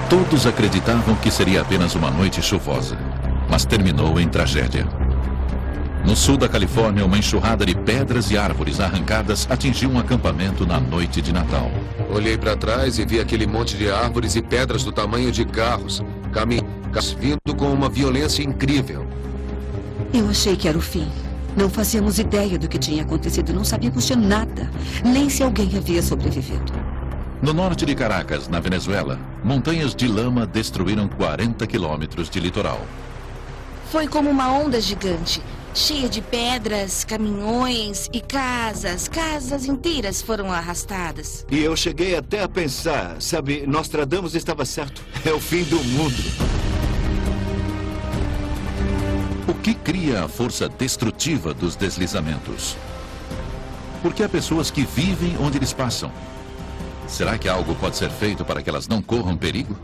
Todos acreditavam que seria apenas uma noite chuvosa, mas terminou em tragédia. No sul da Califórnia, uma enxurrada de pedras e árvores arrancadas atingiu um acampamento na noite de Natal. Olhei para trás e vi aquele monte de árvores e pedras do tamanho de carros, vindo com uma violência incrível. Eu achei que era o fim. Não fazíamos ideia do que tinha acontecido, não sabíamos de nada, nem se alguém havia sobrevivido. No norte de Caracas, na Venezuela, montanhas de lama destruíram 40 quilômetros de litoral. Foi como uma onda gigante, cheia de pedras, caminhões e casas. Casas inteiras foram arrastadas. E eu cheguei até a pensar, sabe, Nostradamus estava certo. É o fim do mundo. O que cria a força destrutiva dos deslizamentos? Porque há pessoas que vivem onde eles passam. Será que algo pode ser feito para que elas não corram perigo?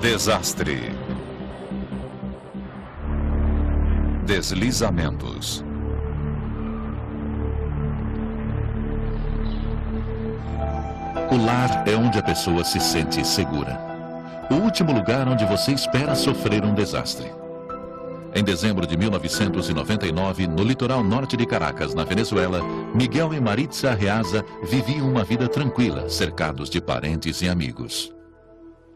Desastre. Deslizamentos. O lar é onde a pessoa se sente segura. O último lugar onde você espera sofrer um desastre. Em dezembro de 1999, no litoral norte de Caracas, na Venezuela, Miguel e Maritza Arreaza viviam uma vida tranquila, cercados de parentes e amigos.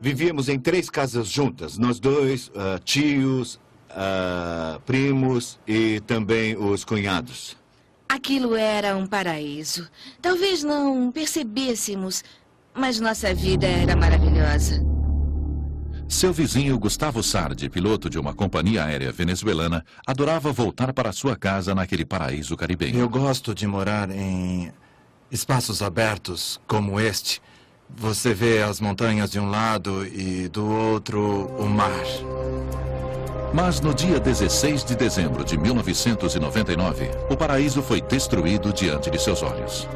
Vivíamos em 3 casas juntas, nós dois, tios, primos e também os cunhados. Aquilo era um paraíso. Talvez não percebêssemos, mas nossa vida era maravilhosa. Seu vizinho Gustavo Sardi, piloto de uma companhia aérea venezuelana, adorava voltar para sua casa naquele paraíso caribenho. Eu gosto de morar em espaços abertos como este. Você vê as montanhas de um lado e do outro o mar. Mas no dia 16 de dezembro de 1999, o paraíso foi destruído diante de seus olhos.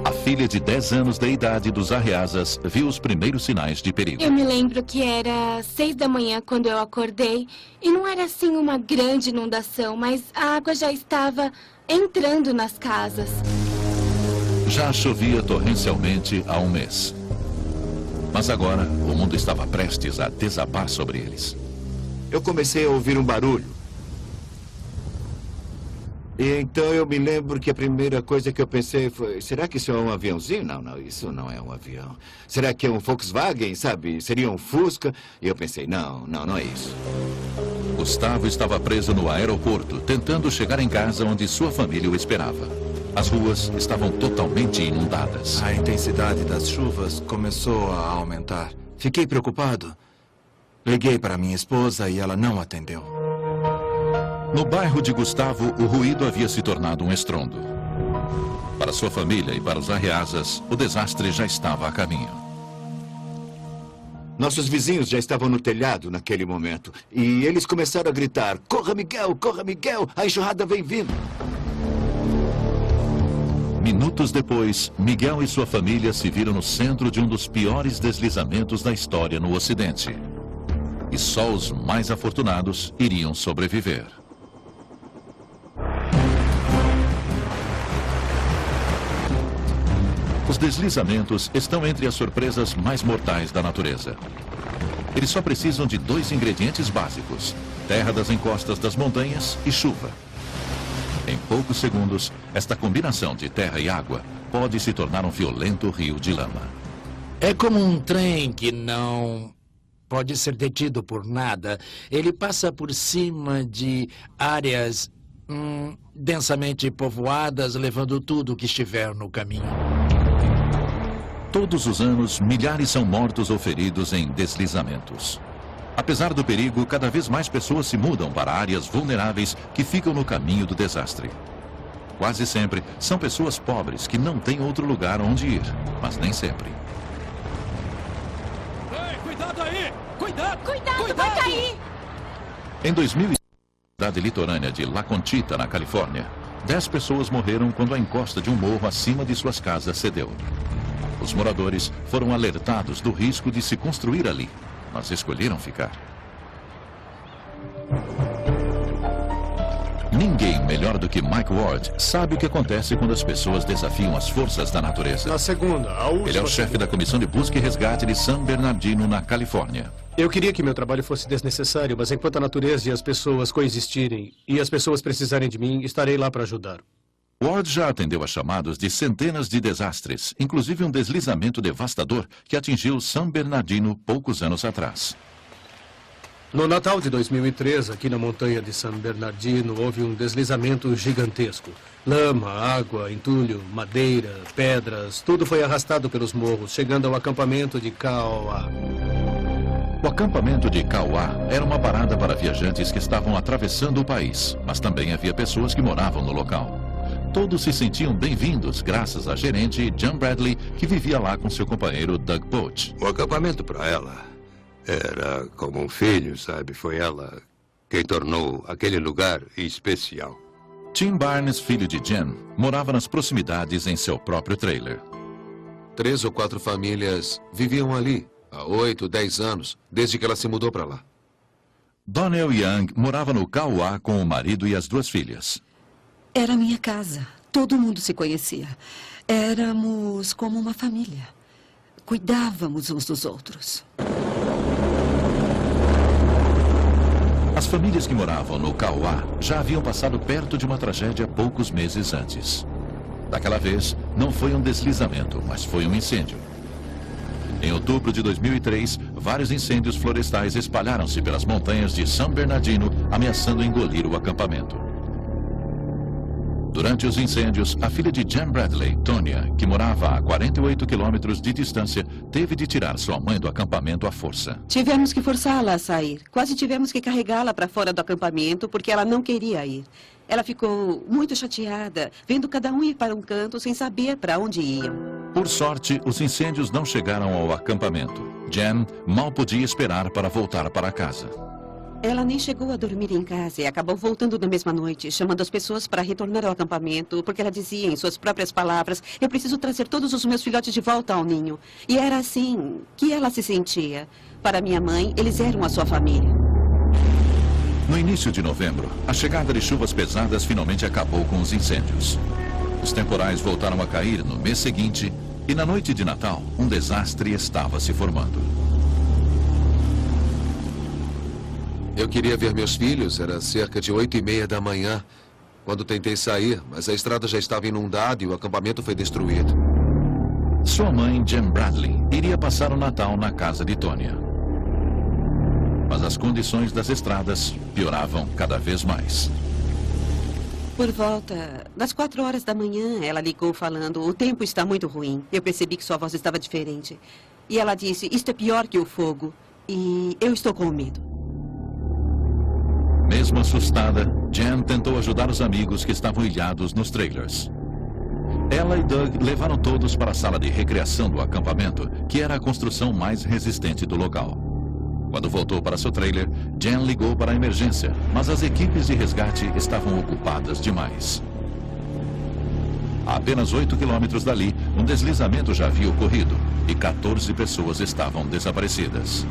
A filha de 10 anos de idade dos Arreazas viu os primeiros sinais de perigo. Eu me lembro que era 6 da manhã quando eu acordei. E não era assim uma grande inundação, mas a água já estava entrando nas casas. Já chovia torrencialmente há um mês. Mas agora, o mundo estava prestes a desabar sobre eles. Eu comecei a ouvir um barulho. E então eu me lembro que a primeira coisa que eu pensei foi: será que isso é um aviãozinho? Não, isso não é um avião. Será que é um Volkswagen, sabe? Seria um Fusca? E eu pensei: não é isso. Gustavo estava preso no aeroporto, tentando chegar em casa onde sua família o esperava. As ruas estavam totalmente inundadas. A intensidade das chuvas começou a aumentar. Fiquei preocupado. Liguei para minha esposa e ela não atendeu. No bairro de Gustavo, o ruído havia se tornado um estrondo. Para sua família e para os Arreazas, o desastre já estava a caminho. Nossos vizinhos já estavam no telhado naquele momento. E eles começaram a gritar: corra, Miguel, a enxurrada vem vindo. Minutos depois, Miguel e sua família se viram no centro de um dos piores deslizamentos da história no Ocidente. E só os mais afortunados iriam sobreviver. Os deslizamentos estão entre as surpresas mais mortais da natureza. Eles só precisam de 2 ingredientes básicos: terra das encostas das montanhas e chuva. Em poucos segundos, esta combinação de terra e água pode se tornar um violento rio de lama. É como um trem que não pode ser detido por nada. Ele passa por cima de áreas densamente povoadas, levando tudo o que estiver no caminho. Todos os anos, milhares são mortos ou feridos em deslizamentos. Apesar do perigo, cada vez mais pessoas se mudam para áreas vulneráveis que ficam no caminho do desastre. Quase sempre são pessoas pobres que não têm outro lugar onde ir, mas nem sempre. Ei, cuidado aí! Cuidado, vai cair! Em 2000, na cidade litorânea de La Conchita, na Califórnia, 10 pessoas morreram quando a encosta de um morro acima de suas casas cedeu. Os moradores foram alertados do risco de se construir ali, mas escolheram ficar. Ninguém melhor do que Mike Ward sabe o que acontece quando as pessoas desafiam as forças da natureza. Na segunda, a última... Ele é o chefe da Comissão de Busca e Resgate de San Bernardino, na Califórnia. Eu queria que meu trabalho fosse desnecessário, mas enquanto a natureza e as pessoas coexistirem e as pessoas precisarem de mim, estarei lá para ajudar. Ward já atendeu a chamados de centenas de desastres, inclusive um deslizamento devastador que atingiu San Bernardino poucos anos atrás. No Natal de 2003, aqui na montanha de San Bernardino, houve um deslizamento gigantesco. Lama, água, entulho, madeira, pedras, tudo foi arrastado pelos morros, chegando ao acampamento de Kauai. O acampamento de Kauai era uma parada para viajantes que estavam atravessando o país, mas também havia pessoas que moravam no local. Todos se sentiam bem-vindos graças à gerente Jan Bradley, que vivia lá com seu companheiro Doug Poach. O acampamento para ela era como um filho, sabe? Foi ela quem tornou aquele lugar especial. Tim Barnes, filho de Jan, morava nas proximidades em seu próprio trailer. 3 ou 4 famílias viviam ali há 8, 10 anos, desde que ela se mudou para lá. Donnell Young morava no Kauai com o marido e as 2 filhas. Era minha casa. Todo mundo se conhecia. Éramos como uma família. Cuidávamos uns dos outros. As famílias que moravam no Kauai já haviam passado perto de uma tragédia poucos meses antes. Daquela vez, não foi um deslizamento, mas foi um incêndio. Em outubro de 2003, vários incêndios florestais espalharam-se pelas montanhas de San Bernardino, ameaçando engolir o acampamento. Durante os incêndios, a filha de Jan Bradley, Tonya, que morava a 48 quilômetros de distância, teve de tirar sua mãe do acampamento à força. Tivemos que forçá-la a sair. Quase tivemos que carregá-la para fora do acampamento porque ela não queria ir. Ela ficou muito chateada, vendo cada um ir para um canto sem saber para onde iam. Por sorte, os incêndios não chegaram ao acampamento. Jan mal podia esperar para voltar para casa. Ela nem chegou a dormir em casa e acabou voltando na mesma noite, chamando as pessoas para retornar ao acampamento, porque ela dizia em suas próprias palavras: eu preciso trazer todos os meus filhotes de volta ao ninho. E era assim que ela se sentia. Para minha mãe, eles eram a sua família. No início de novembro, a chegada de chuvas pesadas finalmente acabou com os incêndios. Os temporais voltaram a cair no mês seguinte e na noite de Natal, um desastre estava se formando. Eu queria ver meus filhos, era cerca de 8h30 da manhã, quando tentei sair, mas a estrada já estava inundada e o acampamento foi destruído. Sua mãe, Jan Bradley, iria passar o Natal na casa de Tonya. Mas as condições das estradas pioravam cada vez mais. Por volta das 4 horas da manhã, ela ligou falando: o tempo está muito ruim. Eu percebi que sua voz estava diferente. E ela disse: isto é pior que o fogo. E eu estou com medo. Mesmo assustada, Jan tentou ajudar os amigos que estavam ilhados nos trailers. Ela e Doug levaram todos para a sala de recreação do acampamento, que era a construção mais resistente do local. Quando voltou para seu trailer, Jan ligou para a emergência, mas as equipes de resgate estavam ocupadas demais. A apenas 8 quilômetros dali, um deslizamento já havia ocorrido e 14 pessoas estavam desaparecidas.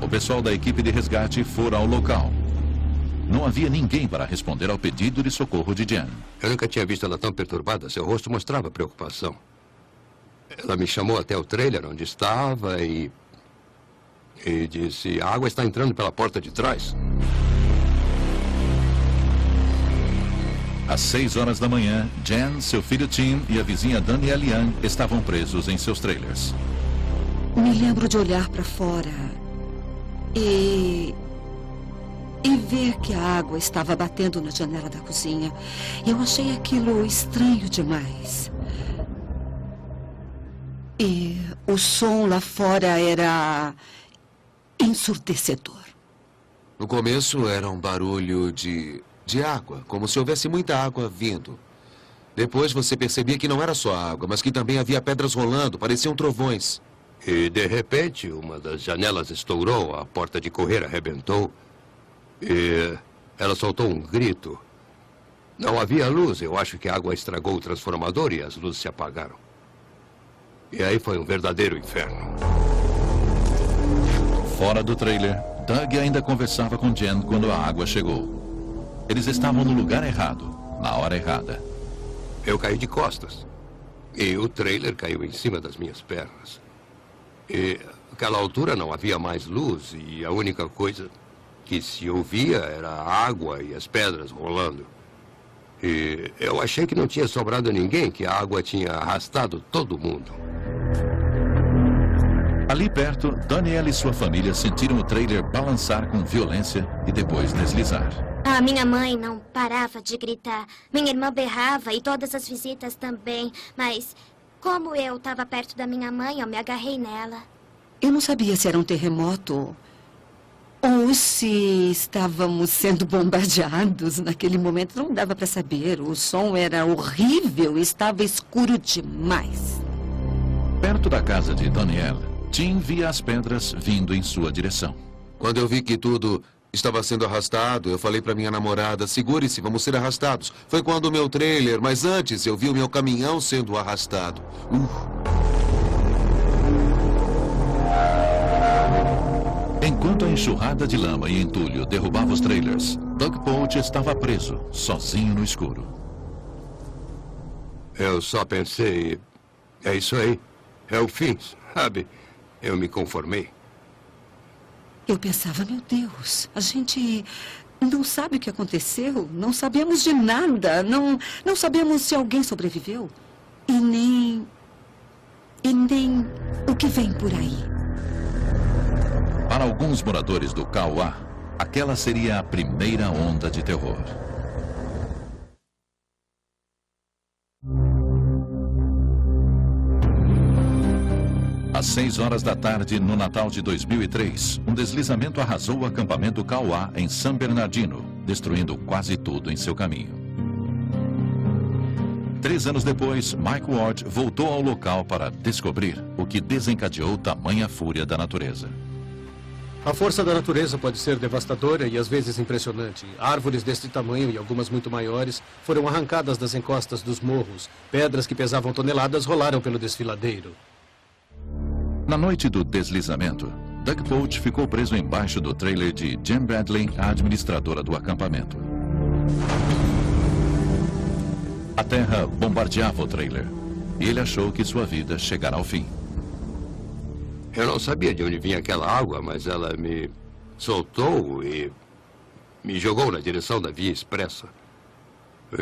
O pessoal da equipe de resgate foi ao local. Não havia ninguém para responder ao pedido de socorro de Jan. Eu nunca tinha visto ela tão perturbada. Seu rosto mostrava preocupação. Ela me chamou até o trailer onde estava e disse: a água está entrando pela porta de trás. Às 6 horas da manhã, Jan, seu filho Tim e a vizinha Danielle Young estavam presos em seus trailers. Me lembro de olhar para fora e ver que a água estava batendo na janela da cozinha. Eu achei aquilo estranho demais. E o som lá fora era ensurdecedor. No começo era um barulho de água, como se houvesse muita água vindo. Depois você percebia que não era só água, mas que também havia pedras rolando, pareciam trovões. E de repente, uma das janelas estourou, a porta de correr arrebentou. E ela soltou um grito. Não havia luz. Eu acho que a água estragou o transformador e as luzes se apagaram. E aí foi um verdadeiro inferno. Fora do trailer, Doug ainda conversava com Jen quando a água chegou. Eles estavam no lugar errado, na hora errada. Eu caí de costas. E o trailer caiu em cima das minhas pernas. E naquela altura não havia mais luz e a única coisa que se ouvia era a água e as pedras rolando. E eu achei que não tinha sobrado ninguém, que a água tinha arrastado todo mundo. Ali perto, Daniela e sua família sentiram o trailer balançar com violência e depois deslizar. A minha mãe não parava de gritar. Minha irmã berrava e todas as visitas também. Mas como eu estava perto da minha mãe, eu me agarrei nela. Eu não sabia se era um terremoto ou se estávamos sendo bombardeados naquele momento. Não dava para saber. O som era horrível e estava escuro demais. Perto da casa de Daniela, Tim via as pedras vindo em sua direção. Quando eu vi que tudo estava sendo arrastado, eu falei para minha namorada, segure-se, vamos ser arrastados. Foi quando o meu trailer, mas antes eu vi o meu caminhão sendo arrastado. Enquanto a enxurrada de lama e entulho derrubava os trailers, Doug Polch estava preso, sozinho no escuro. Eu só pensei, é isso aí, é o fim, sabe? Eu me conformei. Eu pensava, meu Deus, a gente não sabe o que aconteceu, não sabemos de nada, não sabemos se alguém sobreviveu e nem o que vem por aí. Para alguns moradores do Kauá, aquela seria a primeira onda de terror. Às 6 horas da tarde, no Natal de 2003, um deslizamento arrasou o acampamento Kauá em San Bernardino, destruindo quase tudo em seu caminho. 3 anos depois, Mike Ward voltou ao local para descobrir o que desencadeou tamanha fúria da natureza. A força da natureza pode ser devastadora e às vezes impressionante. Árvores deste tamanho e algumas muito maiores foram arrancadas das encostas dos morros. Pedras que pesavam toneladas rolaram pelo desfiladeiro. Na noite do deslizamento, Doug Polch ficou preso embaixo do trailer de Jen Bradley, a administradora do acampamento. A terra bombardeava o trailer e ele achou que sua vida chegara ao fim. Eu não sabia de onde vinha aquela água, mas ela me soltou e me jogou na direção da via expressa.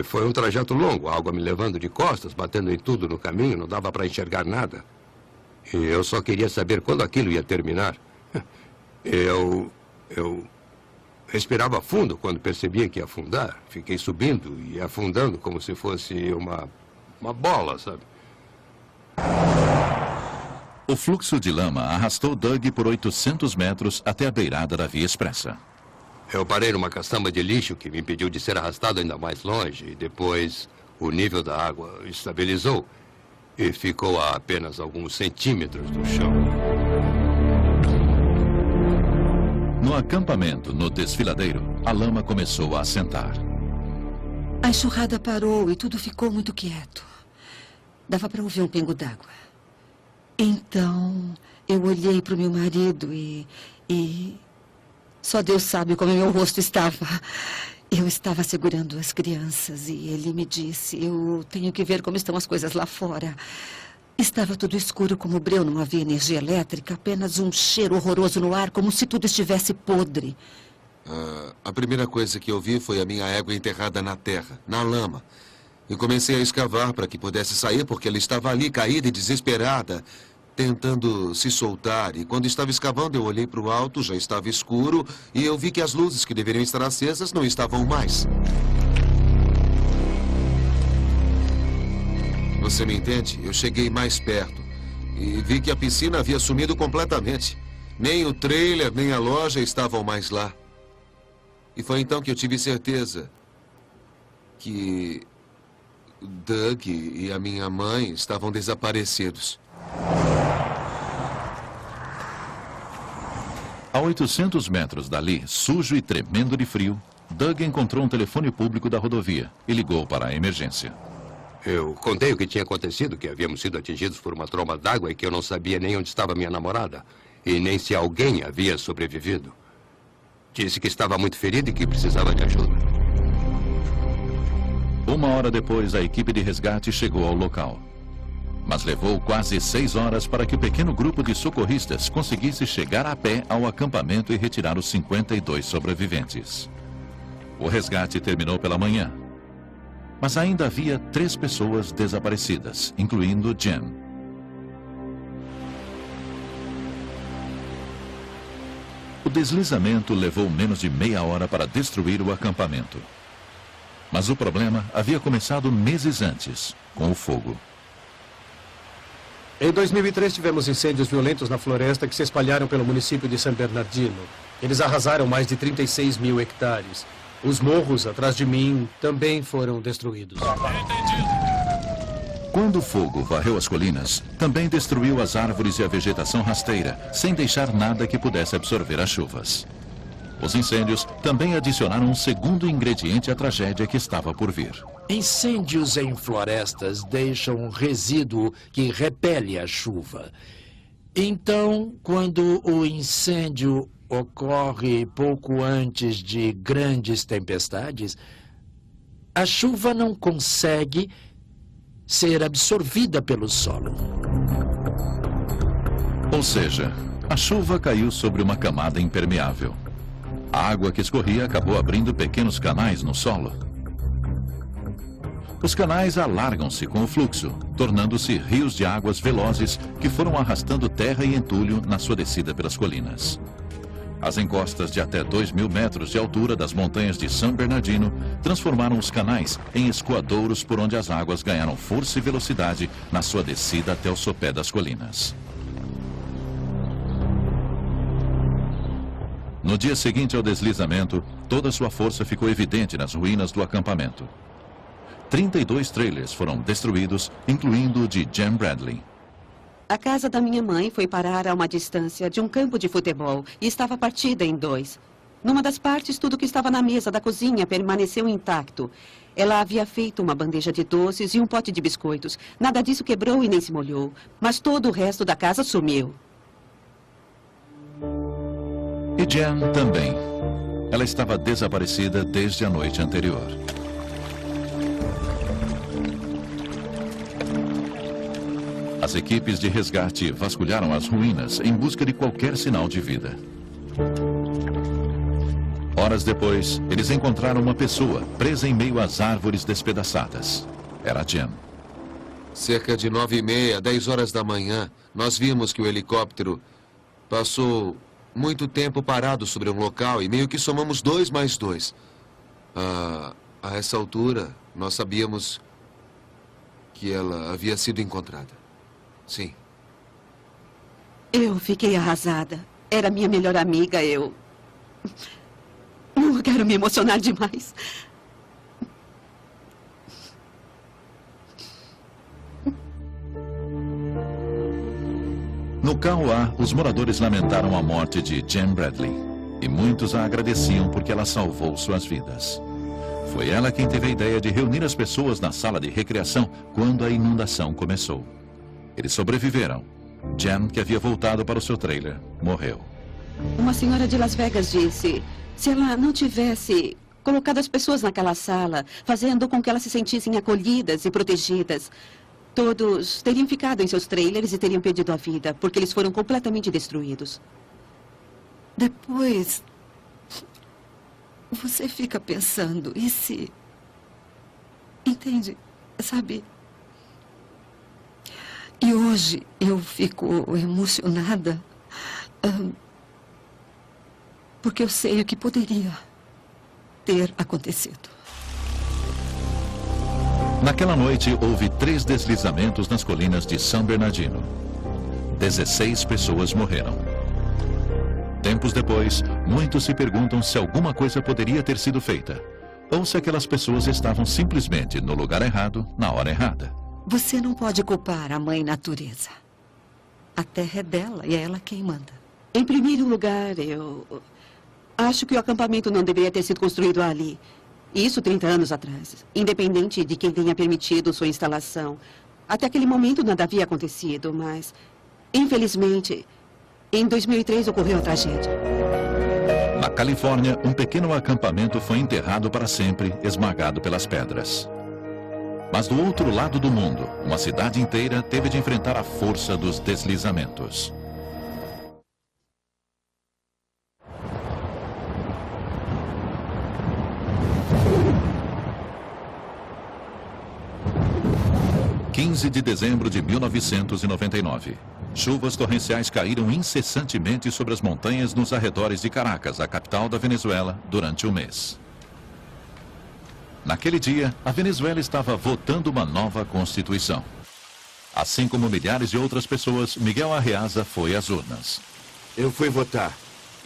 Foi um trajeto longo, a água me levando de costas, batendo em tudo no caminho, não dava para enxergar nada. E eu só queria saber quando aquilo ia terminar. Eu respirava fundo quando percebia que ia afundar. Fiquei subindo e afundando como se fosse uma bola, sabe? O fluxo de lama arrastou Doug por 800 metros até a beirada da via expressa. Eu parei numa caçamba de lixo que me impediu de ser arrastado ainda mais longe. E depois o nível da água estabilizou e ficou a apenas alguns centímetros do chão. No acampamento, no desfiladeiro, a lama começou a assentar. A enxurrada parou e tudo ficou muito quieto. Dava para ouvir um pingo d'água. Então, eu olhei para o meu marido e só Deus sabe como meu rosto estava. Eu estava segurando as crianças e ele me disse, eu tenho que ver como estão as coisas lá fora. Estava tudo escuro como breu, não havia energia elétrica, apenas um cheiro horroroso no ar, como se tudo estivesse podre. A primeira coisa que eu vi foi a minha égua enterrada na terra, na lama. E comecei a escavar para que pudesse sair, porque ela estava ali, caída e desesperada, tentando se soltar. E quando estava escavando, eu olhei para o alto, já estava escuro, e eu vi que as luzes que deveriam estar acesas não estavam mais. Você me entende? Eu cheguei mais perto e vi que a piscina havia sumido completamente. Nem o trailer, nem a loja estavam mais lá. E foi então que eu tive certeza que Doug e a minha mãe estavam desaparecidos. A 800 metros dali, sujo e tremendo de frio, Doug encontrou um telefone público da rodovia e ligou para a emergência. Eu contei o que tinha acontecido, que havíamos sido atingidos por uma tromba d'água e que eu não sabia nem onde estava minha namorada. E nem se alguém havia sobrevivido. Disse que estava muito ferido e que precisava de ajuda. 1 hora depois, a equipe de resgate chegou ao local. Mas levou quase 6 horas para que o pequeno grupo de socorristas conseguisse chegar a pé ao acampamento e retirar os 52 sobreviventes. O resgate terminou pela manhã. Mas ainda havia 3 pessoas desaparecidas, incluindo Jen. O deslizamento levou menos de meia hora para destruir o acampamento. Mas o problema havia começado meses antes, com o fogo. Em 2003, tivemos incêndios violentos na floresta que se espalharam pelo município de San Bernardino. Eles arrasaram mais de 36 mil hectares. Os morros atrás de mim também foram destruídos. Quando o fogo varreu as colinas, também destruiu as árvores e a vegetação rasteira, sem deixar nada que pudesse absorver as chuvas. Os incêndios também adicionaram um segundo ingrediente à tragédia que estava por vir. Incêndios em florestas deixam um resíduo que repele a chuva. Então, quando o incêndio ocorre pouco antes de grandes tempestades, a chuva não consegue ser absorvida pelo solo. Ou seja, a chuva caiu sobre uma camada impermeável. A água que escorria acabou abrindo pequenos canais no solo. Os canais alargam-se com o fluxo, tornando-se rios de águas velozes que foram arrastando terra e entulho na sua descida pelas colinas. As encostas de até 2.000 metros de altura das montanhas de San Bernardino transformaram os canais em escoadouros por onde as águas ganharam força e velocidade na sua descida até o sopé das colinas. No dia seguinte ao deslizamento, toda sua força ficou evidente nas ruínas do acampamento. 32 trailers foram destruídos, incluindo o de Jen Bradley. A casa da minha mãe foi parar a uma distância de um campo de futebol e estava partida em 2. Numa das partes, tudo que estava na mesa da cozinha permaneceu intacto. Ela havia feito uma bandeja de doces e um pote de biscoitos. Nada disso quebrou e nem se molhou. Mas todo o resto da casa sumiu. E Jen também. Ela estava desaparecida desde a noite anterior. As equipes de resgate vasculharam as ruínas em busca de qualquer sinal de vida. Horas depois, eles encontraram uma pessoa presa em meio às árvores despedaçadas. Era Jen. Cerca de 9h30, 10 horas da manhã, nós vimos que o helicóptero passou muito tempo parado sobre um local e meio que somamos 2 mais 2. A essa altura, nós sabíamos que ela havia sido encontrada. Sim. Eu fiquei arrasada. Era minha melhor amiga, eu... Não quero me emocionar demais. No Kauá, os moradores lamentaram a morte de Jen Bradley. E muitos a agradeciam porque ela salvou suas vidas. Foi ela quem teve a ideia de reunir as pessoas na sala de recreação quando a inundação começou. Eles sobreviveram. Jen, que havia voltado para o seu trailer, morreu. Uma senhora de Las Vegas disse, se ela não tivesse colocado as pessoas naquela sala, fazendo com que elas se sentissem acolhidas e protegidas, todos teriam ficado em seus trailers e teriam perdido a vida, porque eles foram completamente destruídos. Depois, você fica pensando, e se... Entende? Sabe... E hoje eu fico emocionada porque eu sei o que poderia ter acontecido. Naquela noite, houve 3 deslizamentos nas colinas de San Bernardino. 16 pessoas morreram. Tempos depois, muitos se perguntam se alguma coisa poderia ter sido feita, ou se aquelas pessoas estavam simplesmente no lugar errado, na hora errada. Você não pode culpar a mãe natureza. A terra é dela e é ela quem manda. Em primeiro lugar, eu acho que o acampamento não deveria ter sido construído ali. Isso 30 anos atrás. Independente de quem tenha permitido sua instalação. Até aquele momento nada havia acontecido, mas... Infelizmente, em 2003 ocorreu a tragédia. Na Califórnia, um pequeno acampamento foi enterrado para sempre, esmagado pelas pedras. Mas do outro lado do mundo, uma cidade inteira teve de enfrentar a força dos deslizamentos. – 15 de dezembro de 1999. Chuvas torrenciais caíram incessantemente sobre as montanhas nos arredores de Caracas, a capital da Venezuela, durante um mês. Naquele dia, a Venezuela estava votando uma nova Constituição. Assim como milhares de outras pessoas, Miguel Arreaza foi às urnas. Eu fui votar.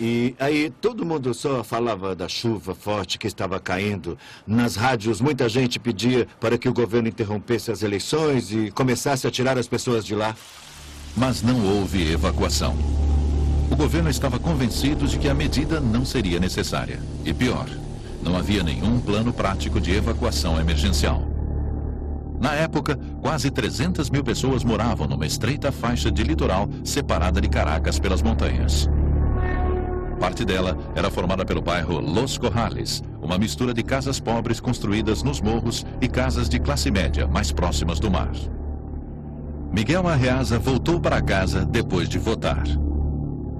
E aí todo mundo só falava da chuva forte que estava caindo. Nas rádios, muita gente pedia para que o governo interrompesse as eleições e começasse a tirar as pessoas de lá. Mas não houve evacuação. O governo estava convencido de que a medida não seria necessária. E pior, não havia nenhum plano prático de evacuação emergencial. Na época, quase 300 mil pessoas moravam numa estreita faixa de litoral separada de Caracas pelas montanhas. Parte dela era formada pelo bairro Los Corrales, uma mistura de casas pobres construídas nos morros e casas de classe média mais próximas do mar. Miguel Arreaza voltou para casa depois de votar.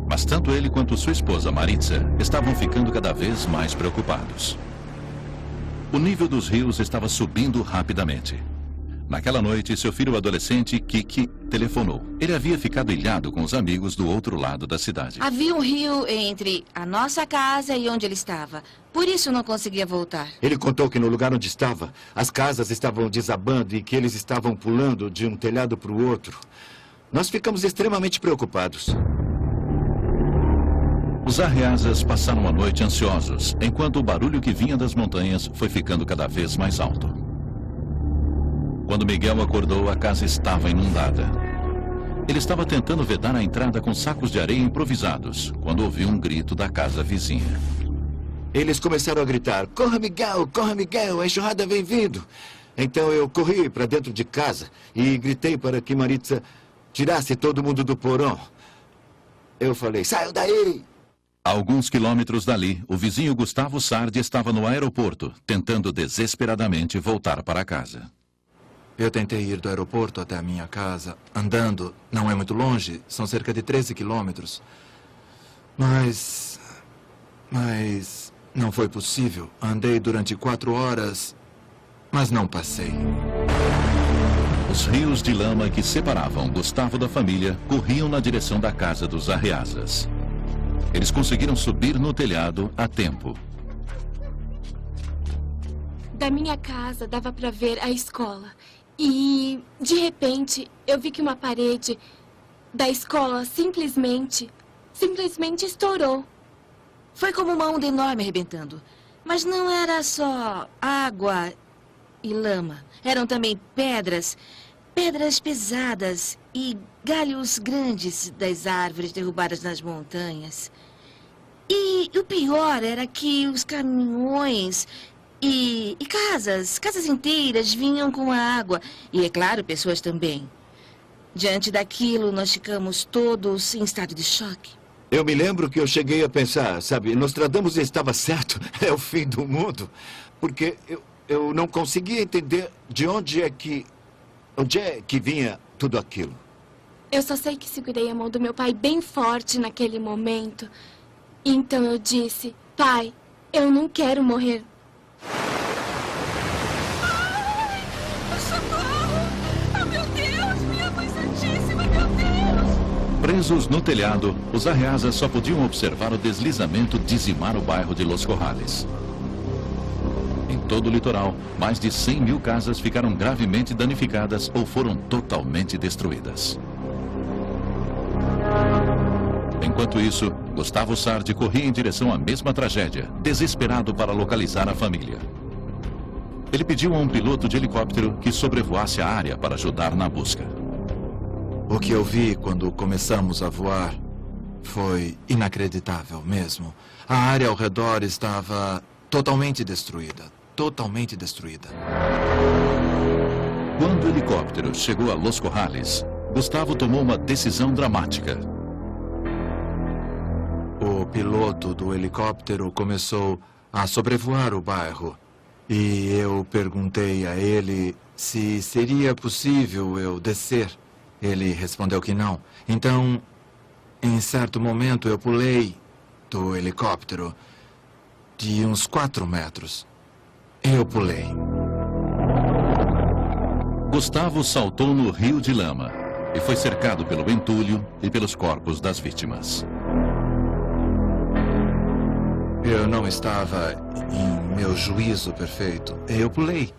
Mas tanto ele quanto sua esposa Maritza estavam ficando cada vez mais preocupados. O nível dos rios estava subindo rapidamente. Naquela noite, seu filho adolescente, Kiki, telefonou. Ele havia ficado ilhado com os amigos do outro lado da cidade. Havia um rio entre a nossa casa e onde ele estava. Por isso não conseguia voltar. Ele contou que no lugar onde estava, as casas estavam desabando e que eles estavam pulando de um telhado para o outro. Nós ficamos extremamente preocupados. Os Arreazas passaram a noite ansiosos, enquanto o barulho que vinha das montanhas foi ficando cada vez mais alto. Quando Miguel acordou, a casa estava inundada. Ele estava tentando vedar a entrada com sacos de areia improvisados, quando ouviu um grito da casa vizinha. Eles começaram a gritar, corra Miguel, a enxurrada vem vindo. Então eu corri para dentro de casa e gritei para que Maritza tirasse todo mundo do porão. Eu falei, saiam daí! A alguns quilômetros dali, o vizinho Gustavo Sardi estava no aeroporto, tentando desesperadamente voltar para casa. Eu tentei ir do aeroporto até a minha casa, andando. Não é muito longe, são cerca de 13 quilômetros. Mas não foi possível. Andei durante 4 horas, mas não passei. Os rios de lama que separavam Gustavo da família corriam na direção da casa dos Arreazas. Eles conseguiram subir no telhado a tempo. Da minha casa dava para ver a escola. E, de repente, eu vi que uma parede da escola simplesmente estourou. Foi como uma onda enorme arrebentando. Mas não era só água e lama. Eram também pedras pesadas e galhos grandes das árvores derrubadas nas montanhas. E o pior era que os caminhões e casas inteiras vinham com a água. E, é claro, pessoas também. Diante daquilo, nós ficamos todos em estado de choque. Eu me lembro que eu cheguei a pensar, sabe, Nostradamus estava certo, é o fim do mundo. Porque eu não conseguia entender de onde é que vinha tudo aquilo. Eu só sei que segurei a mão do meu pai bem forte naquele momento. Então eu disse, pai, eu não quero morrer. Presos no telhado, os Arreazas só podiam observar o deslizamento dizimar o bairro de Los Corrales. Em todo o litoral, mais de 100 mil casas ficaram gravemente danificadas ou foram totalmente destruídas. Enquanto isso, Gustavo Sardi corria em direção à mesma tragédia, desesperado para localizar a família. Ele pediu a um piloto de helicóptero que sobrevoasse a área para ajudar na busca. O que eu vi quando começamos a voar foi inacreditável mesmo. A área ao redor estava totalmente destruída. totalmente destruída. Quando o helicóptero chegou a Los Corrales, Gustavo tomou uma decisão dramática. O piloto do helicóptero começou a sobrevoar o bairro. E eu perguntei a ele se seria possível eu descer. Ele respondeu que não. Então, em certo momento, eu pulei do helicóptero de uns 4 metros. Eu pulei. Gustavo saltou no rio de lama e foi cercado pelo entulho e pelos corpos das vítimas. Eu não estava em meu juízo perfeito. Eu pulei.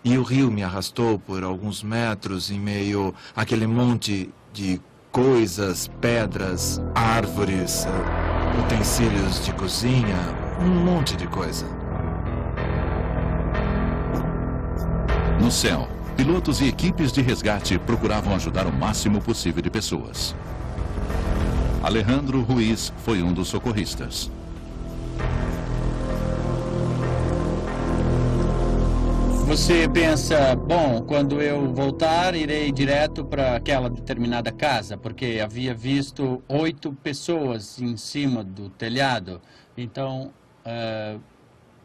E o rio me arrastou por alguns metros em meio àquele monte de coisas, pedras, árvores, utensílios de cozinha, um monte de coisa. No céu, pilotos e equipes de resgate procuravam ajudar o máximo possível de pessoas. Alejandro Ruiz foi um dos socorristas. Você pensa, bom, quando eu voltar, irei direto para aquela determinada casa, porque havia visto 8 pessoas em cima do telhado. Então,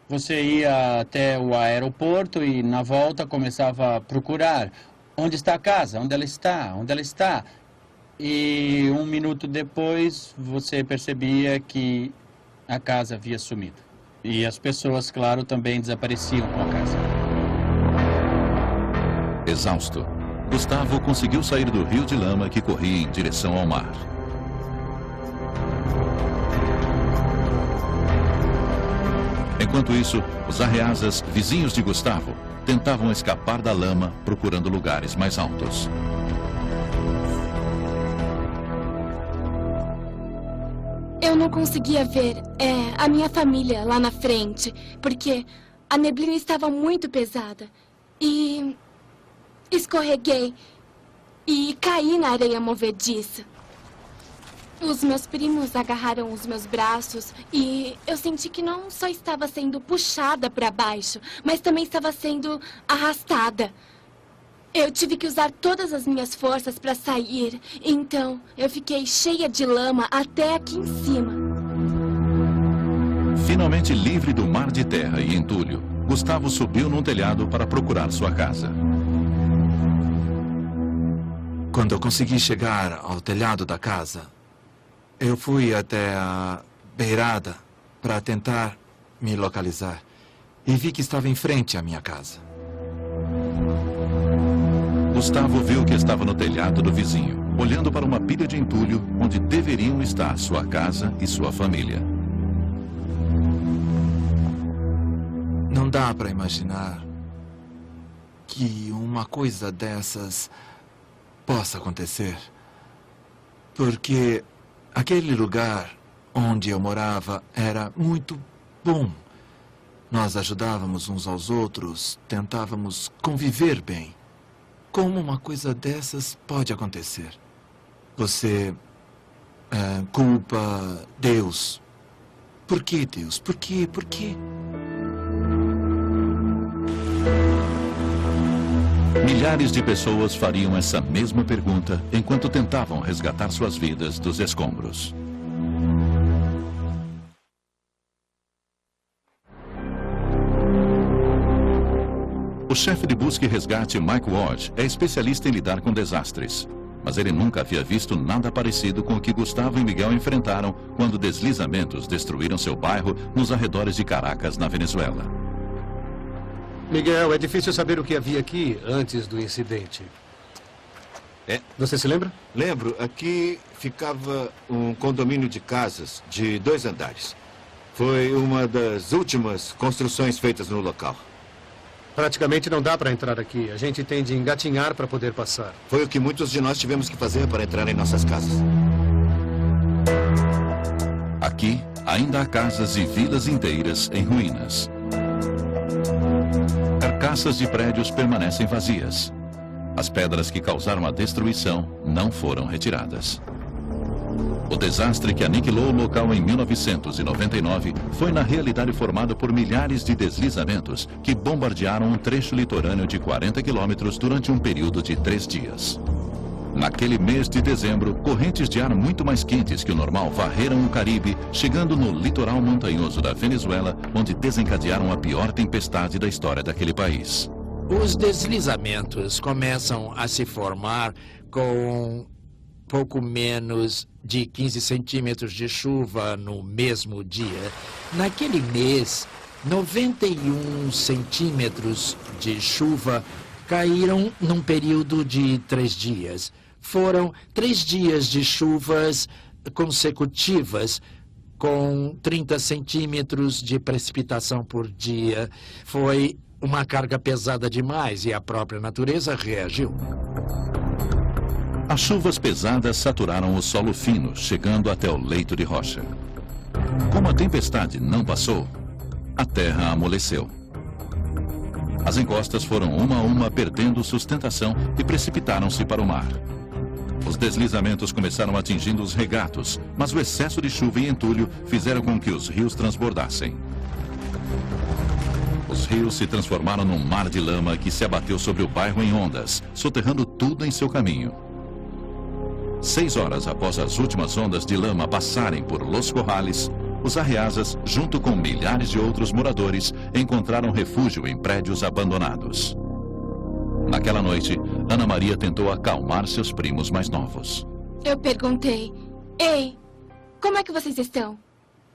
você ia até o aeroporto e, na volta, começava a procurar. Onde está a casa? Onde ela está? Onde ela está? E 1 minuto depois, você percebia que a casa havia sumido. E as pessoas, claro, também desapareciam com a casa. Exausto, Gustavo conseguiu sair do rio de lama que corria em direção ao mar. Enquanto isso, os arreazas, vizinhos de Gustavo, tentavam escapar da lama procurando lugares mais altos. Eu não conseguia ver a minha família lá na frente, porque a neblina estava muito pesada. E escorreguei e caí na areia movediça. Os meus primos agarraram os meus braços e eu senti que não só estava sendo puxada para baixo, mas também estava sendo arrastada. Eu tive que usar todas as minhas forças para sair, então eu fiquei cheia de lama até aqui em cima. Finalmente livre do mar de terra e entulho, Gustavo subiu num telhado para procurar sua casa. Quando eu consegui chegar ao telhado da casa, eu fui até a beirada para tentar me localizar e vi que estava em frente à minha casa. Gustavo viu que estava no telhado do vizinho, olhando para uma pilha de entulho onde deveriam estar sua casa e sua família. Não dá para imaginar que uma coisa dessas possa acontecer, porque aquele lugar onde eu morava era muito bom. Nós ajudávamos uns aos outros, tentávamos conviver bem. Como uma coisa dessas pode acontecer? Você culpa Deus. Por que Deus? Por quê? Por quê? Milhares de pessoas fariam essa mesma pergunta enquanto tentavam resgatar suas vidas dos escombros. O chefe de busca e resgate, Mike Ward, é especialista em lidar com desastres. Mas ele nunca havia visto nada parecido com o que Gustavo e Miguel enfrentaram quando deslizamentos destruíram seu bairro nos arredores de Caracas, na Venezuela. Miguel, é difícil saber o que havia aqui antes do incidente. Você se lembra? Lembro. Aqui ficava um condomínio de casas de 2 andares. Foi uma das últimas construções feitas no local. Praticamente não dá para entrar aqui. A gente tem de engatinhar para poder passar. Foi o que muitos de nós tivemos que fazer para entrar em nossas casas. Aqui, ainda há casas e vilas inteiras em ruínas. Carcaças de prédios permanecem vazias. As pedras que causaram a destruição não foram retiradas. O desastre que aniquilou o local em 1999 foi na realidade formado por milhares de deslizamentos que bombardearam um trecho litorâneo de 40 quilômetros durante um período de 3 dias. Naquele mês de dezembro, correntes de ar muito mais quentes que o normal varreram o Caribe, chegando no litoral montanhoso da Venezuela, onde desencadearam a pior tempestade da história daquele país. Os deslizamentos começam a se formar com pouco menos de 15 centímetros de chuva no mesmo dia. Naquele mês, 91 centímetros de chuva caíram num período de 3 dias. Foram 3 dias de chuvas consecutivas, com 30 centímetros de precipitação por dia. Foi uma carga pesada demais e a própria natureza reagiu. As chuvas pesadas saturaram o solo fino, chegando até o leito de rocha. Como a tempestade não passou, a terra amoleceu. As encostas foram uma a uma perdendo sustentação e precipitaram-se para o mar. Os deslizamentos começaram atingindo os regatos, mas o excesso de chuva e entulho fizeram com que os rios transbordassem. Os rios se transformaram num mar de lama que se abateu sobre o bairro em ondas, soterrando tudo em seu caminho. 6 horas após as últimas ondas de lama passarem por Los Corrales, os Arreazas, junto com milhares de outros moradores, encontraram refúgio em prédios abandonados. Naquela noite, Ana Maria tentou acalmar seus primos mais novos. Eu perguntei: ei, como é que vocês estão?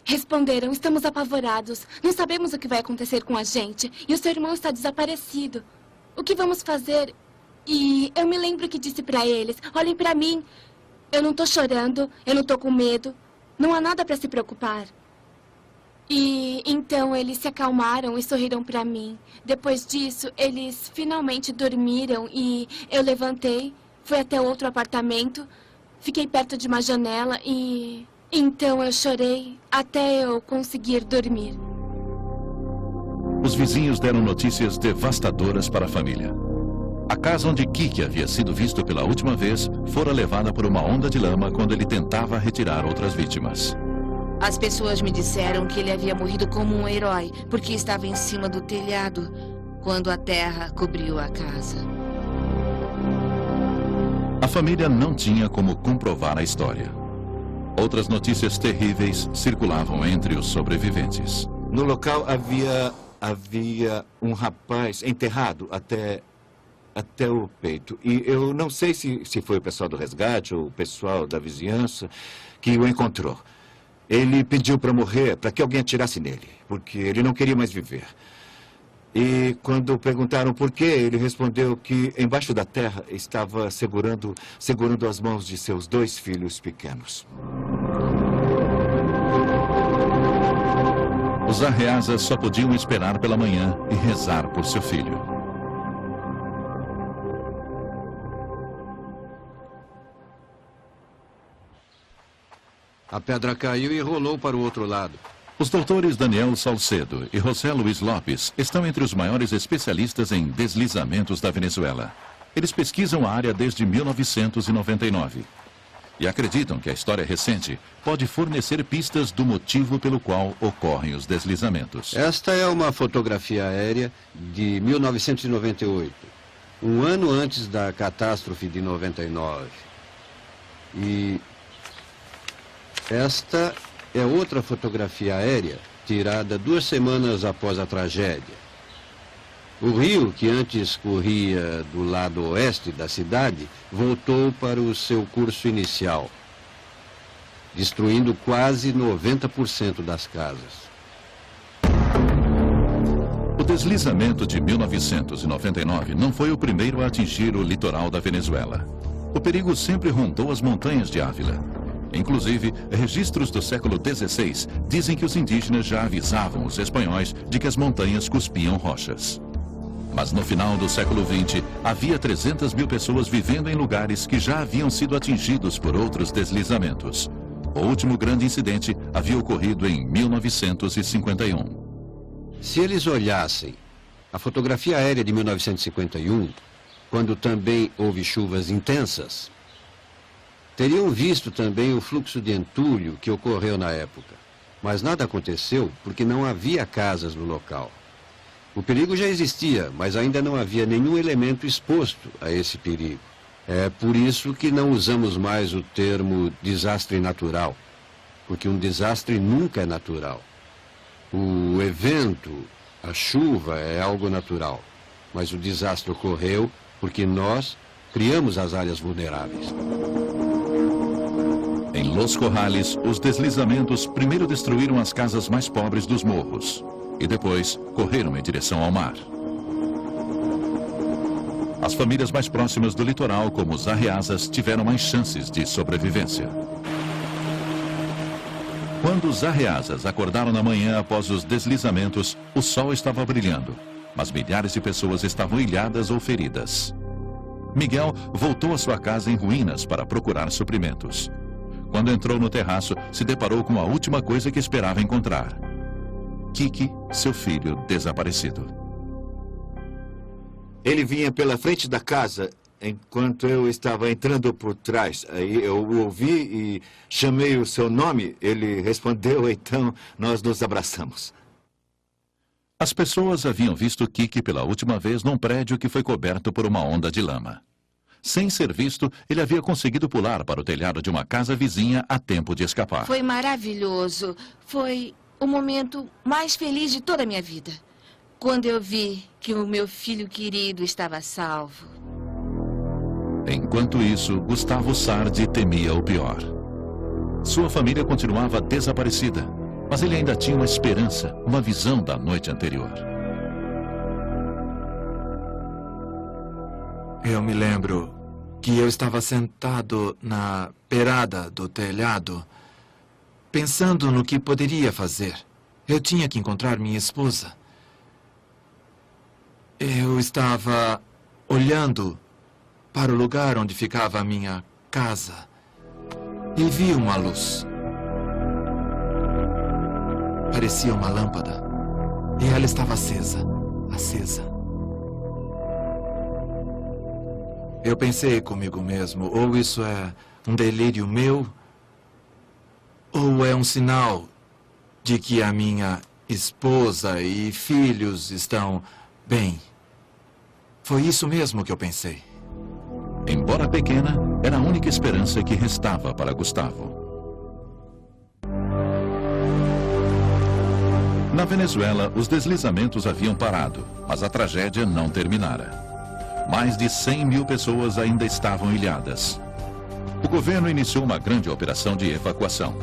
Responderam: estamos apavorados. Não sabemos o que vai acontecer com a gente. E o seu irmão está desaparecido. O que vamos fazer? E eu me lembro que disse para eles: olhem para mim. Eu não estou chorando, eu não estou com medo. Não há nada para se preocupar. E então eles se acalmaram e sorriram para mim. Depois disso, eles finalmente dormiram e eu levantei, fui até outro apartamento, fiquei perto de uma janela e então eu chorei até eu conseguir dormir. Os vizinhos deram notícias devastadoras para a família. A casa onde Kiki havia sido visto pela última vez fora levada por uma onda de lama quando ele tentava retirar outras vítimas. As pessoas me disseram que ele havia morrido como um herói, porque estava em cima do telhado, quando a terra cobriu a casa. A família não tinha como comprovar a história. Outras notícias terríveis circulavam entre os sobreviventes. No local havia um rapaz enterrado até o peito. E eu não sei se foi o pessoal do resgate ou o pessoal da vizinhança que o encontrou. Ele pediu para morrer, para que alguém atirasse nele, porque ele não queria mais viver. E quando perguntaram por quê, ele respondeu que embaixo da terra estava segurando as mãos de seus 2 filhos pequenos. Os Arreazas só podiam esperar pela manhã e rezar por seu filho. A pedra caiu e rolou para o outro lado. Os doutores Daniel Salcedo e José Luiz Lopes estão entre os maiores especialistas em deslizamentos da Venezuela. Eles pesquisam a área desde 1999 e acreditam que a história recente pode fornecer pistas do motivo pelo qual ocorrem os deslizamentos. Esta é uma fotografia aérea de 1998, um ano antes da catástrofe de 99. E esta é outra fotografia aérea tirada 2 semanas após a tragédia. O rio, que antes corria do lado oeste da cidade, voltou para o seu curso inicial, destruindo quase 90% das casas. O deslizamento de 1999 não foi o primeiro a atingir o litoral da Venezuela. O perigo sempre rondou as montanhas de Ávila. Inclusive, registros do século XVI dizem que os indígenas já avisavam os espanhóis de que as montanhas cuspiam rochas. Mas no final do século XX, havia 300 mil pessoas vivendo em lugares que já haviam sido atingidos por outros deslizamentos. O último grande incidente havia ocorrido em 1951. Se eles olhassem a fotografia aérea de 1951, quando também houve chuvas intensas, teriam visto também o fluxo de entulho que ocorreu na época. Mas nada aconteceu porque não havia casas no local. O perigo já existia, mas ainda não havia nenhum elemento exposto a esse perigo. É por isso que não usamos mais o termo desastre natural, porque um desastre nunca é natural. O evento, a chuva, é algo natural, mas o desastre ocorreu porque nós criamos as áreas vulneráveis. Em Los Corrales, os deslizamentos primeiro destruíram as casas mais pobres dos morros e depois correram em direção ao mar. As famílias mais próximas do litoral, como os Arriazas, tiveram mais chances de sobrevivência. Quando os Arriazas acordaram na manhã após os deslizamentos, o sol estava brilhando, mas milhares de pessoas estavam ilhadas ou feridas. Miguel voltou à sua casa em ruínas para procurar suprimentos. Quando entrou no terraço, se deparou com a última coisa que esperava encontrar: Kiki, seu filho desaparecido. Ele vinha pela frente da casa enquanto eu estava entrando por trás. Aí eu o ouvi e chamei o seu nome. Ele respondeu, então nós nos abraçamos. As pessoas haviam visto Kiki pela última vez num prédio que foi coberto por uma onda de lama. Sem ser visto, ele havia conseguido pular para o telhado de uma casa vizinha a tempo de escapar. Foi maravilhoso. Foi o momento mais feliz de toda a minha vida. Quando eu vi que o meu filho querido estava salvo. Enquanto isso, Gustavo Sardi temia o pior. Sua família continuava desaparecida, mas ele ainda tinha uma esperança, uma visão da noite anterior. Eu me lembro que eu estava sentado na beirada do telhado, pensando no que poderia fazer. Eu tinha que encontrar minha esposa. Eu estava olhando para o lugar onde ficava a minha casa e vi uma luz. Parecia uma lâmpada e ela estava acesa. Eu pensei comigo mesmo, ou isso é um delírio meu, ou é um sinal de que a minha esposa e filhos estão bem. Foi isso mesmo que eu pensei. Embora pequena, era a única esperança que restava para Gustavo. Na Venezuela, os deslizamentos haviam parado, mas a tragédia não terminara. Mais de 100 mil pessoas ainda estavam ilhadas. O governo iniciou uma grande operação de evacuação.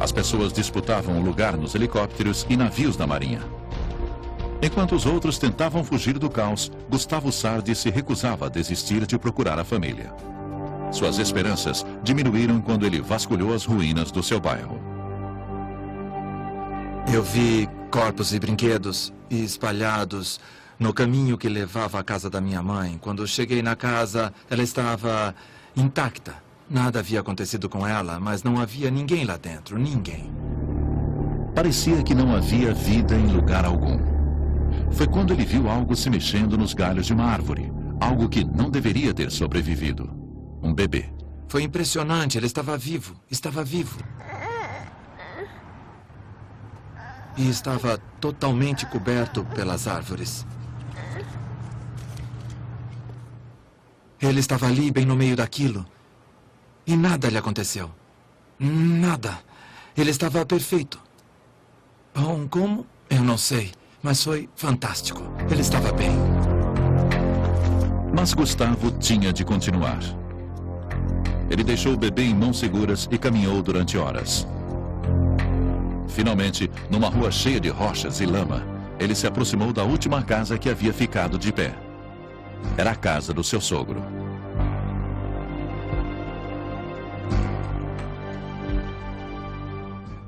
As pessoas disputavam um lugar nos helicópteros e navios da marinha. Enquanto os outros tentavam fugir do caos, Gustavo Sardi se recusava a desistir de procurar a família. Suas esperanças diminuíram quando ele vasculhou as ruínas do seu bairro. Eu vi corpos e brinquedos espalhados no caminho que levava à casa da minha mãe. Quando cheguei na casa, ela estava intacta. Nada havia acontecido com ela, mas não havia ninguém lá dentro, ninguém. Parecia que não havia vida em lugar algum. Foi quando ele viu algo se mexendo nos galhos de uma árvore. Algo que não deveria ter sobrevivido. Um bebê. Foi impressionante, ele estava vivo. Estava vivo. E estava totalmente coberto pelas árvores. Ele estava ali, bem no meio daquilo. E nada lhe aconteceu. Nada. Ele estava perfeito. Bom, como? Eu não sei. Mas foi fantástico. Ele estava bem. Mas Gustavo tinha de continuar. Ele deixou o bebê em mãos seguras e caminhou durante horas. Finalmente, numa rua cheia de rochas e lama, ele se aproximou da última casa que havia ficado de pé. Era a casa do seu sogro.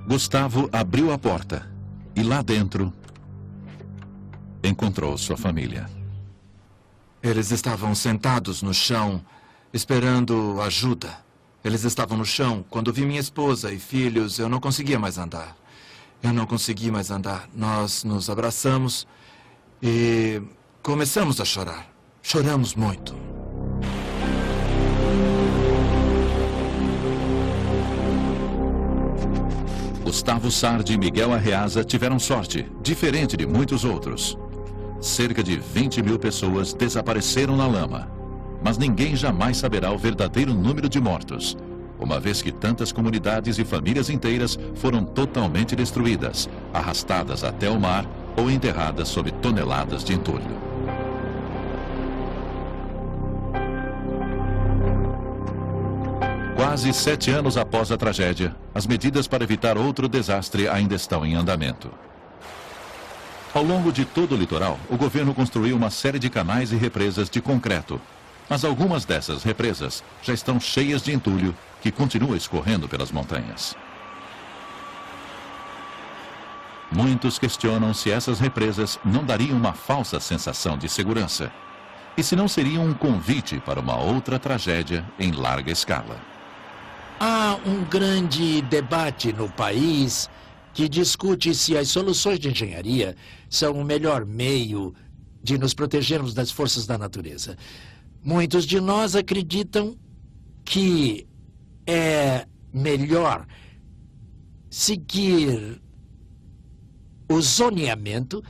Gustavo abriu a porta e lá dentro encontrou sua família. Eles estavam sentados no chão, esperando ajuda. Eles estavam no chão. Quando vi minha esposa e filhos, eu não conseguia mais andar. Nós nos abraçamos e começamos a chorar. Choramos muito. Gustavo Sardi e Miguel Arreaza tiveram sorte, diferente de muitos outros. Cerca de 20 mil pessoas desapareceram na lama. Mas ninguém jamais saberá o verdadeiro número de mortos, uma vez que tantas comunidades e famílias inteiras foram totalmente destruídas, arrastadas até o mar ou enterradas sob toneladas de entulho. Quase 7 anos após a tragédia, as medidas para evitar outro desastre ainda estão em andamento. Ao longo de todo o litoral, o governo construiu uma série de canais e represas de concreto. Mas algumas dessas represas já estão cheias de entulho que continua escorrendo pelas montanhas. Muitos questionam se essas represas não dariam uma falsa sensação de segurança e se não seriam um convite para uma outra tragédia em larga escala. Há um grande debate no país que discute se as soluções de engenharia são o melhor meio de nos protegermos das forças da natureza. Muitos de nós acreditam que é melhor seguir o zoneamento,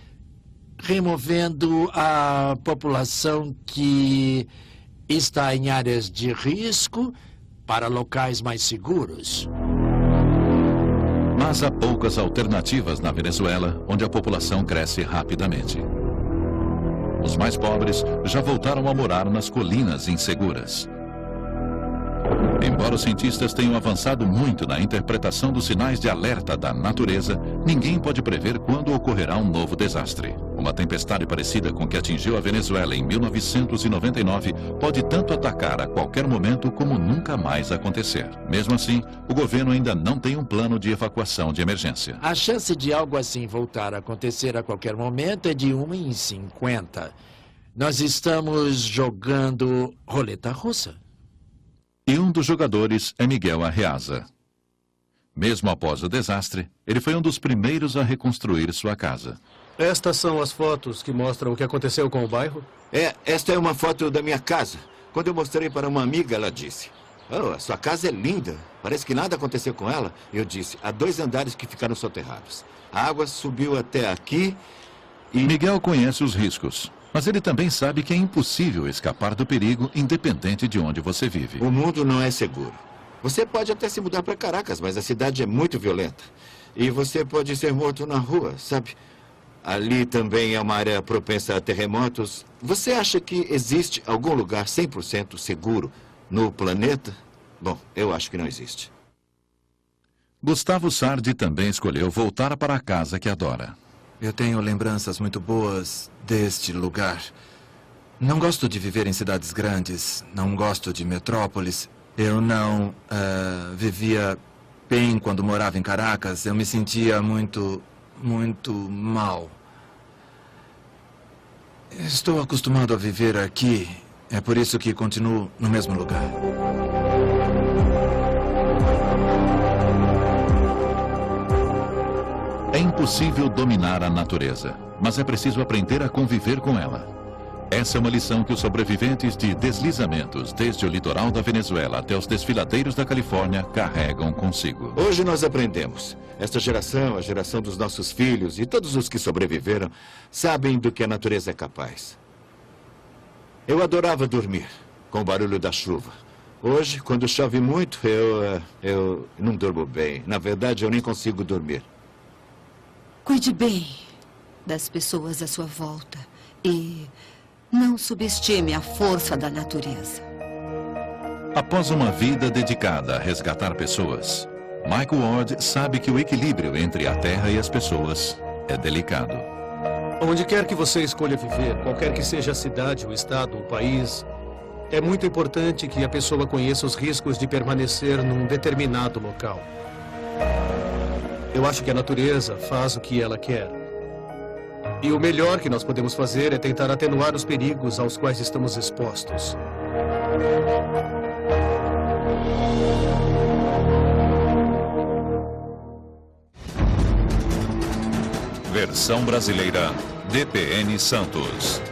removendo a população que está em áreas de risco para locais mais seguros. Mas há poucas alternativas na Venezuela, onde a população cresce rapidamente. Os mais pobres já voltaram a morar nas colinas inseguras. Embora os cientistas tenham avançado muito na interpretação dos sinais de alerta da natureza, ninguém pode prever quando ocorrerá um novo desastre. Uma tempestade parecida com que atingiu a Venezuela em 1999 pode tanto atacar a qualquer momento como nunca mais acontecer. Mesmo assim, o governo ainda não tem um plano de evacuação de emergência. A chance de algo assim voltar a acontecer a qualquer momento é de 1 em 50. Nós estamos jogando roleta russa. E um dos jogadores é Miguel Arreaza. Mesmo após o desastre, ele foi um dos primeiros a reconstruir sua casa. Estas são as fotos que mostram o que aconteceu com o bairro? Esta é uma foto da minha casa. Quando eu mostrei para uma amiga, ela disse: "Oh, a sua casa é linda. Parece que nada aconteceu com ela." Eu disse: "Há 2 andares que ficaram soterrados. A água subiu até aqui e..." Miguel conhece os riscos, mas ele também sabe que é impossível escapar do perigo independente de onde você vive. O mundo não é seguro. Você pode até se mudar para Caracas, mas a cidade é muito violenta. E você pode ser morto na rua, sabe? Ali também é uma área propensa a terremotos. Você acha que existe algum lugar 100% seguro no planeta? Bom, eu acho que não existe. Gustavo Sardi também escolheu voltar para a casa que adora. Eu tenho lembranças muito boas deste lugar. Não gosto de viver em cidades grandes, não gosto de metrópoles. Eu não vivia bem quando morava em Caracas. Eu me sentia muito mal. Estou acostumado a viver aqui. É por isso que continuo no mesmo lugar. É impossível dominar a natureza, mas é preciso aprender a conviver com ela. Essa é uma lição que os sobreviventes de deslizamentos, desde o litoral da Venezuela até os desfiladeiros da Califórnia, carregam consigo. Hoje nós aprendemos. Esta geração, a geração dos nossos filhos e todos os que sobreviveram, sabem do que a natureza é capaz. Eu adorava dormir com o barulho da chuva. Hoje, quando chove muito, eu não durmo bem. Na verdade, eu nem consigo dormir. Cuide bem das pessoas à sua volta e não subestime a força da natureza. Após uma vida dedicada a resgatar pessoas, Michael Ward sabe que o equilíbrio entre a terra e as pessoas é delicado. Onde quer que você escolha viver, qualquer que seja a cidade, o estado, o país, é muito importante que a pessoa conheça os riscos de permanecer num determinado local. Eu acho que a natureza faz o que ela quer. E o melhor que nós podemos fazer é tentar atenuar os perigos aos quais estamos expostos. Versão brasileira, DPN Santos.